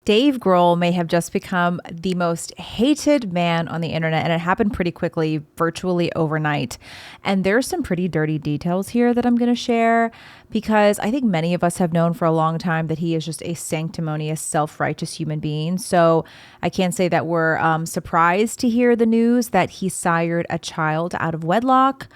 Dave Grohl may have just become the most hated man on the internet, and it happened pretty quickly, virtually overnight. And there's some pretty dirty details here that I'm going to share because I think many of us have known for a long time that he is just a sanctimonious, self-righteous human being. So I can't say that we're surprised to hear the news that he sired a child out of wedlock.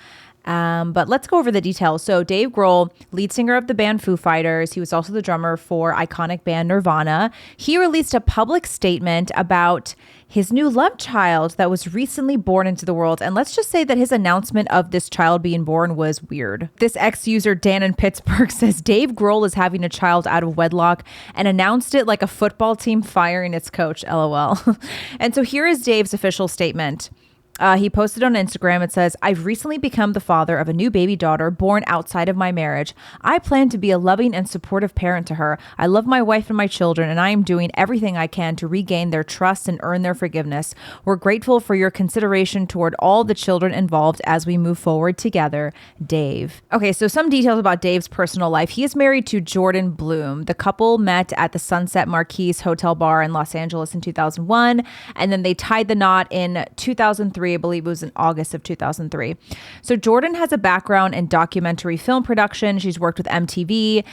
But let's go over the details. So Dave Grohl, lead singer of the band Foo Fighters, he was also the drummer for iconic band Nirvana. He released a public statement about his new love child that was recently born into the world. And let's just say that his announcement of this child being born was weird. This ex-user, Dan in Pittsburgh, says Dave Grohl is having a child out of wedlock and announced it like a football team firing its coach, LOL. And so here is Dave's official statement. He posted on Instagram. It says, I've recently become the father of a new baby daughter born outside of my marriage. I plan to be a loving and supportive parent to her. I love my wife and my children, and I am doing everything I can to regain their trust and earn their forgiveness. We're grateful for your consideration toward all the children involved as we move forward together. Dave. Okay, so some details about Dave's personal life. He is married to Jordan Bloom. The couple met at the Sunset Marquis Hotel Bar in Los Angeles in 2001, and then they tied the knot in 2003. I believe it was in August of 2003. So Jordan has a background in documentary film production. She's worked with MTV.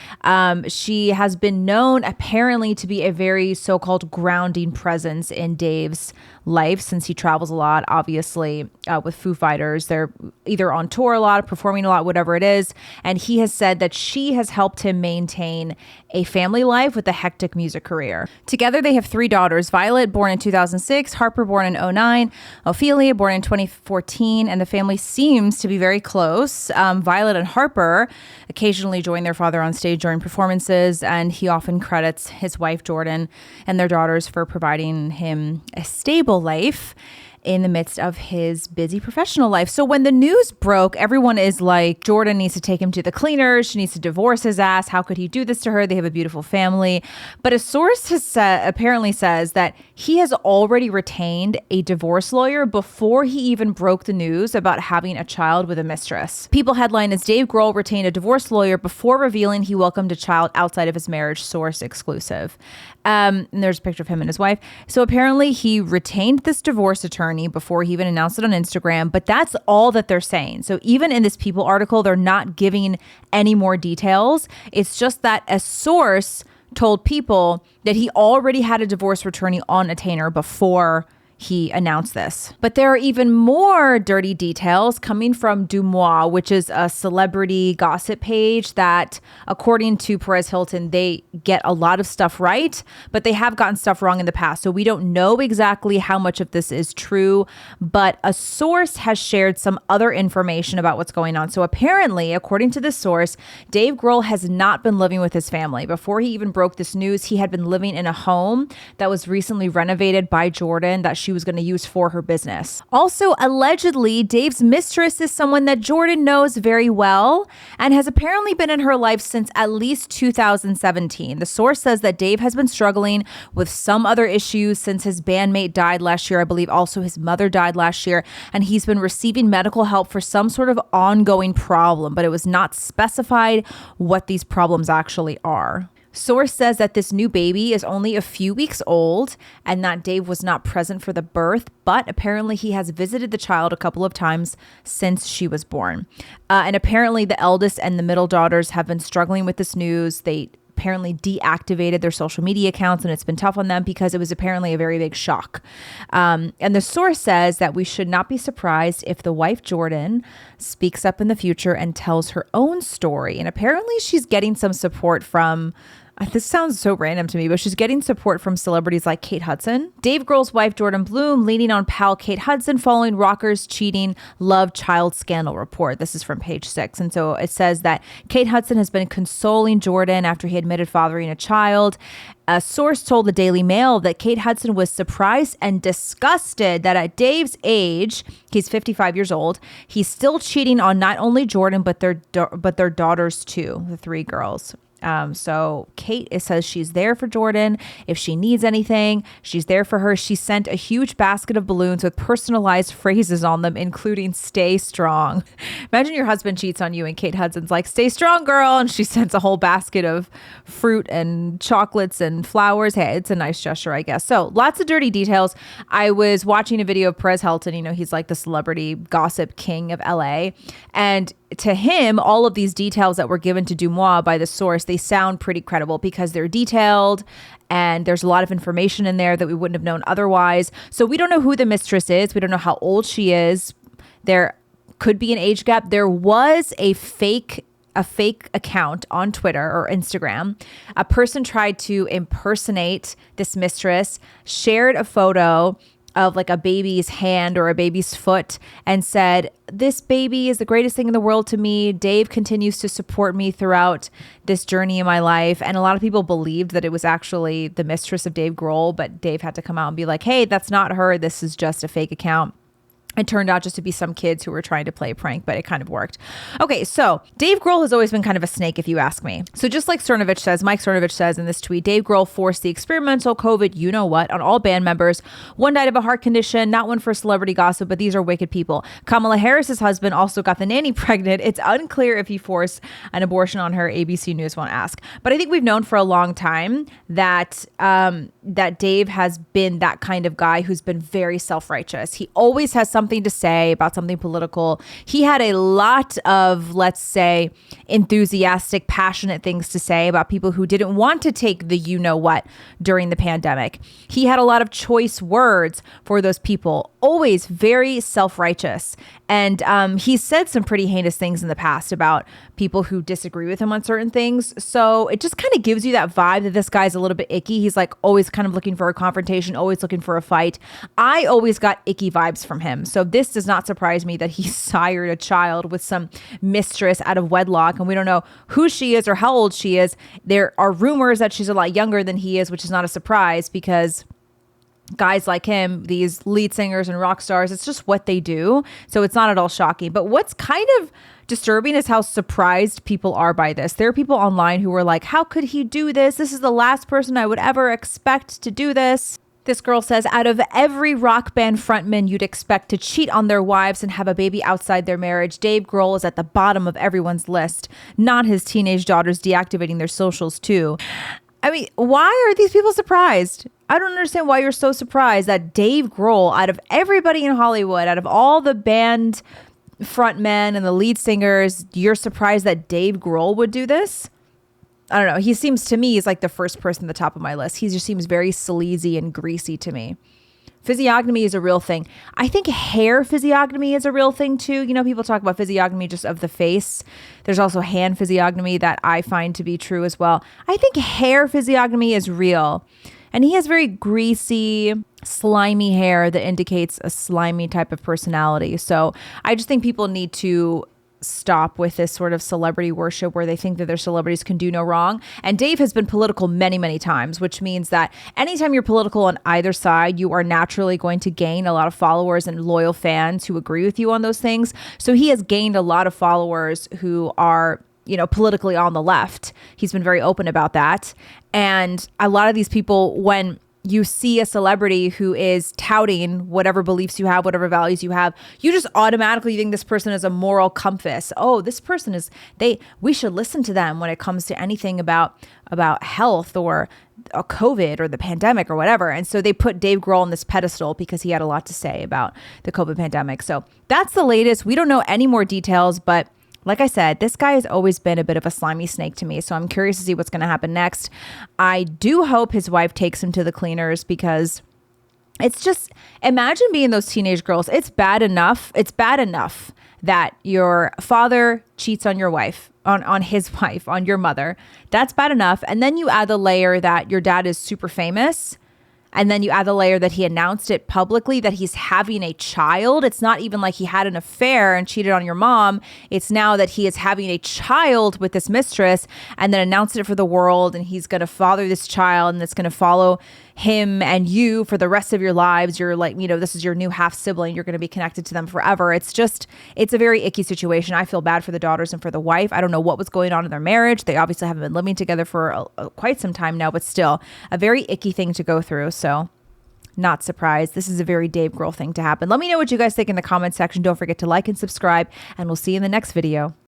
She has been known apparently to be a very so-called grounding presence in Dave's life since he travels a lot, obviously, with Foo Fighters. They're either on tour a lot, performing a lot, whatever it is. And he has said that she has helped him maintain a family life with a hectic music career. Together, they have 3 daughters, Violet, born in 2006, Harper, born in 2009, Ophelia, born in 2014, and the family seems to be very close. Violet and Harper occasionally join their father on stage during performances, and he often credits his wife, Jordan, and their daughters for providing him a stable life in the midst of his busy professional life. So when the news broke, everyone is like, Jordan needs to take him to the cleaners. She needs to divorce his ass. How could he do this to her? They have a beautiful family. But a source has apparently says that he has already retained a divorce lawyer before he even broke the news about having a child with a mistress. People headline is Dave Grohl retained a divorce lawyer before revealing he welcomed a child outside of his marriage, source exclusive. And there's a picture of him and his wife. So apparently he retained this divorce attorney before he even announced it on Instagram, but that's all that they're saying. So even in this People article, they're not giving any more details. It's just that a source told People that he already had a divorce attorney on retainer before he announced this. But there are even more dirty details coming from Dumois, which is a celebrity gossip page that, according to Perez Hilton, they get a lot of stuff right, but they have gotten stuff wrong in the past. So we don't know exactly how much of this is true, but a source has shared some other information about what's going on. So apparently, according to this source, Dave Grohl has not been living with his family. Before he even broke this news, he had been living in a home that was recently renovated by Jordan that she was going to use for her business. Also, allegedly, Dave's mistress is someone that Jordan knows very well and has apparently been in her life since at least 2017. The source says that Dave has been struggling with some other issues since his bandmate died last year. I believe also his mother died last year, and he's been receiving medical help for some sort of ongoing problem, but it was not specified what these problems actually are. Source says that this new baby is only a few weeks old and that Dave was not present for the birth, but apparently he has visited the child a couple of times since she was born. And apparently the eldest and the middle daughters have been struggling with this news. They apparently deactivated their social media accounts, and it's been tough on them because it was apparently a very big shock. And the source says that we should not be surprised if the wife Jordan speaks up in the future and tells her own story. And apparently she's getting some support from, this sounds so random to me, but she's getting support from celebrities like Kate Hudson. Dave Grohl's wife, Jordan Bloom, leaning on pal Kate Hudson following rocker's cheating love child scandal report. This is from page 6. And so it says that Kate Hudson has been consoling Jordan after he admitted fathering a child. A source told the Daily Mail that Kate Hudson was surprised and disgusted that at Dave's age, he's 55 years old, he's still cheating on not only Jordan, but their daughters too, the 3 girls. So Kate says she's there for Jordan. If she needs anything, she's there for her. She sent a huge basket of balloons with personalized phrases on them, including "stay strong." Imagine your husband cheats on you and Kate Hudson's like, "Stay strong, girl." And she sends a whole basket of fruit and chocolates and flowers. Hey, it's a nice gesture, I guess. So lots of dirty details. I was watching a video of Perez Hilton. He's like the celebrity gossip king of LA. And to him, all of these details that were given to Dumois by the source, they sound pretty credible because they're detailed and there's a lot of information in there that we wouldn't have known otherwise. So we don't know who the mistress is. We don't know how old she is. There could be an age gap. There was a fake account on Twitter or Instagram. A person tried to impersonate this mistress, shared a photo of like a baby's hand or a baby's foot and said, "This baby is the greatest thing in the world to me. Dave continues to support me throughout this journey in my life." And a lot of people believed that it was actually the mistress of Dave Grohl, but Dave had to come out and be like, "Hey, that's not her. This is just a fake account." It turned out just to be some kids who were trying to play a prank, but it kind of worked. Okay, so Dave Grohl has always been kind of a snake, if you ask me. So just like Mike Cernovich says in this tweet, Dave Grohl forced the experimental COVID you-know-what on all band members. One died of a heart condition, not one for celebrity gossip, but these are wicked people. Kamala Harris's husband also got the nanny pregnant. It's unclear if he forced an abortion on her. ABC News won't ask. But I think we've known for a long time that Dave has been that kind of guy who's been very self-righteous. He always has something to say about something political. He had a lot of, let's say, enthusiastic, passionate things to say about people who didn't want to take the you-know-what during the pandemic. He had a lot of choice words for those people, always very self-righteous. And he's said some pretty heinous things in the past about people who disagree with him on certain things. So it just kind of gives you that vibe that this guy's a little bit icky. He's like always kind of looking for a confrontation, always looking for a fight. I always got icky vibes from him. So this does not surprise me that he sired a child with some mistress out of wedlock. And we don't know who she is or how old she is. There are rumors that she's a lot younger than he is, which is not a surprise because guys like him, these lead singers and rock stars, it's just what they do. So it's not at all shocking. But what's kind of disturbing is how surprised people are by this. There are people online who were like, how could he do this? This is the last person I would ever expect to do this. This girl says, out of every rock band frontman you'd expect to cheat on their wives and have a baby outside their marriage, Dave Grohl is at the bottom of everyone's list, not his teenage daughters deactivating their socials too. I mean, why are these people surprised? I don't understand why you're so surprised that Dave Grohl, out of everybody in Hollywood, out of all the band frontmen and the lead singers, you're surprised that Dave Grohl would do this? I don't know. He seems to me, he's like the first person at the top of my list. He just seems very sleazy and greasy to me. Physiognomy is a real thing. I think hair physiognomy is a real thing too. People talk about physiognomy just of the face. There's also hand physiognomy that I find to be true as well. I think hair physiognomy is real. And he has very greasy, slimy hair that indicates a slimy type of personality. So I just think people need to stop with this sort of celebrity worship where they think that their celebrities can do no wrong. And Dave has been political many, many times, which means that anytime you're political on either side, you are naturally going to gain a lot of followers and loyal fans who agree with you on those things. So he has gained a lot of followers who are, politically on the left. He's been very open about that. And a lot of these people, when you see a celebrity who is touting whatever beliefs you have, whatever values you have, you just automatically think this person is a moral compass. Oh, this person is, we should listen to them when it comes to anything about health or COVID or the pandemic or whatever. And so they put Dave Grohl on this pedestal because he had a lot to say about the COVID pandemic. So that's the latest. We don't know any more details, but like I said, this guy has always been a bit of a slimy snake to me, so I'm curious to see what's going to happen next. I do hope his wife takes him to the cleaners because it's just, imagine being those teenage girls. It's bad enough. It's bad enough that your father cheats on your wife, on his wife, on your mother. That's bad enough. And then you add the layer that your dad is super famous. And then you add the layer that he announced it publicly that he's having a child. It's not even like he had an affair and cheated on your mom. It's now that he is having a child with this mistress and then announced it for the world. And he's going to father this child and it's going to follow him and you for the rest of your lives. You're like, this is your new half sibling. You're going to be connected to them forever. It's a very icky situation. I feel bad for the daughters and for the wife. I don't know what was going on in their marriage. They obviously haven't been living together for quite some time now, but still a very icky thing to go through. So not surprised. This is a very Dave Grohl thing to happen. Let me know what you guys think in the comment section. Don't forget to like and subscribe, and we'll see you in the next video.